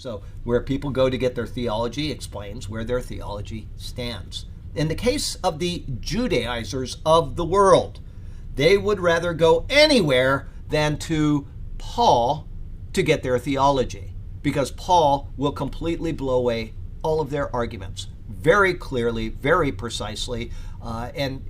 So where people go to get their theology explains where their theology stands. In the case of the Judaizers of the world, they would rather go anywhere than to Paul to get their theology, because Paul will completely blow away all of their arguments very clearly, very precisely. And,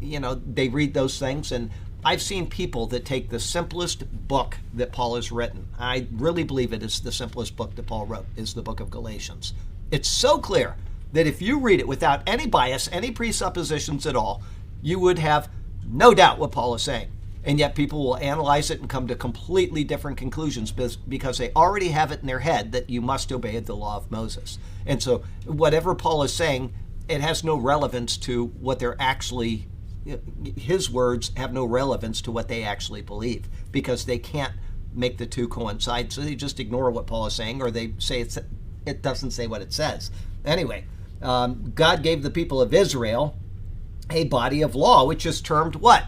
they read those things. And I've seen people that take the simplest book that Paul has written. I really believe it is the simplest book that Paul wrote, is the book of Galatians. It's so clear that if you read it without any bias, any presuppositions at all, you would have no doubt what Paul is saying. And yet people will analyze it and come to completely different conclusions because they already have it in their head that you must obey the law of Moses. And so whatever Paul is saying, it has no relevance to what they're actually, his words have no relevance to what they actually believe, because they can't make the two coincide. So they just ignore what Paul is saying, or they say it doesn't say what it says. Anyway, God gave the people of Israel a body of law, which is termed what?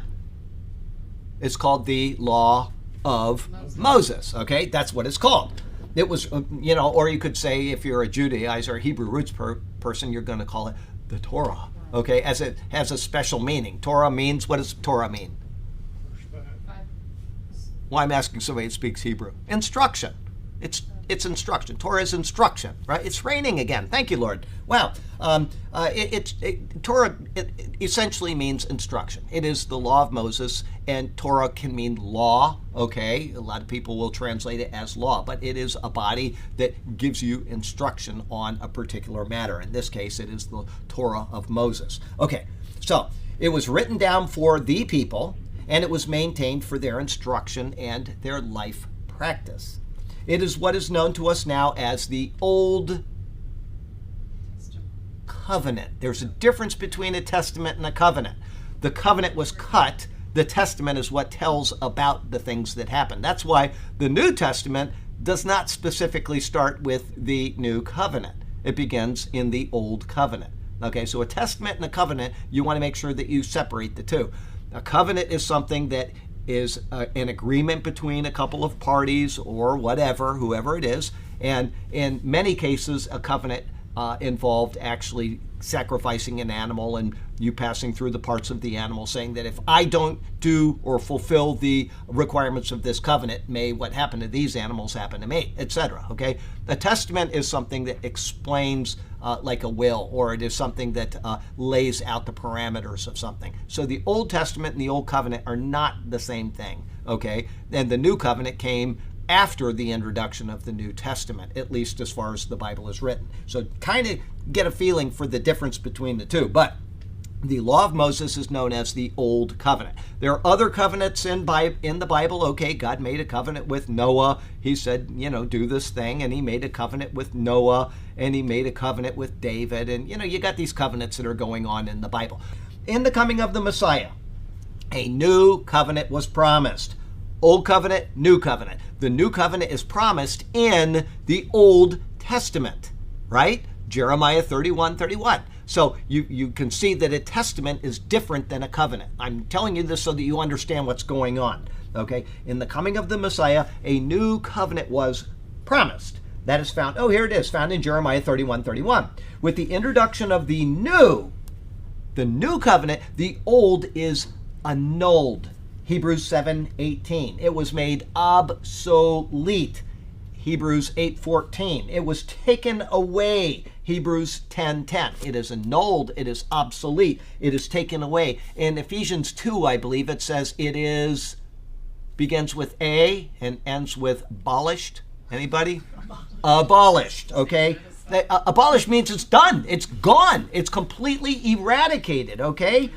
It's called the law of Moses. Okay, that's what it's called. It was, or you could say, if you're a Judaizer, Hebrew roots person, you're going to call it the Torah. Okay, as it has a special meaning. Torah means, what does Torah mean? Well, I'm asking somebody who speaks Hebrew. Instruction. It's instruction. Torah is instruction, right? It's raining again. Thank you, Lord. Wow. Torah essentially means instruction. It is the law of Moses, and Torah can mean law, okay? A lot of people will translate it as law, but it is a body that gives you instruction on a particular matter. In this case, it is the Torah of Moses. Okay, so it was written down for the people, and it was maintained for their instruction and their life practice. It is what is known to us now as the Old Covenant. There's a difference between a testament and a covenant. The covenant was cut. The testament is what tells about the things that happened. That's why the New Testament does not specifically start with the New Covenant. It begins in the Old Covenant. Okay, so a testament and a covenant, you want to make sure that you separate the two. A covenant is something that is an agreement between a couple of parties or whatever, whoever it is. And in many cases, a covenant involved actually sacrificing an animal and you passing through the parts of the animal, saying that if I don't do or fulfill the requirements of this covenant, may what happened to these animals happen to me, etc. Okay, a testament is something that explains like a will, or it is something that lays out the parameters of something. So the Old Testament and the Old Covenant are not the same thing. Okay, and the New Covenant came after the introduction of the New Testament, at least as far as the Bible is written. So kind of get a feeling for the difference between the two. But the law of Moses is known as the Old Covenant. There are other covenants in the Bible. Okay, God made a covenant with Noah. He said, do this thing. And he made a covenant with Noah. And he made a covenant with David. And, you got these covenants that are going on in the Bible. In the coming of the Messiah, a new covenant was promised. Old Covenant, New Covenant. The New Covenant is promised in the Old Testament, right? Jeremiah 31:31. So you can see that a testament is different than a covenant. I'm telling you this so that you understand what's going on, okay? In the coming of the Messiah, a new covenant was promised. That is found, here it is, found in Jeremiah 31:31. With the introduction of the new covenant, the old is annulled. Hebrews 7:18. It was made obsolete. Hebrews 8:14. It was taken away. Hebrews 10:10. It is annulled. It is obsolete. It is taken away. In Ephesians 2, I believe it says it begins with A and ends with abolished. Anybody? Abolished, okay? Abolished means it's done. It's gone. It's completely eradicated, okay?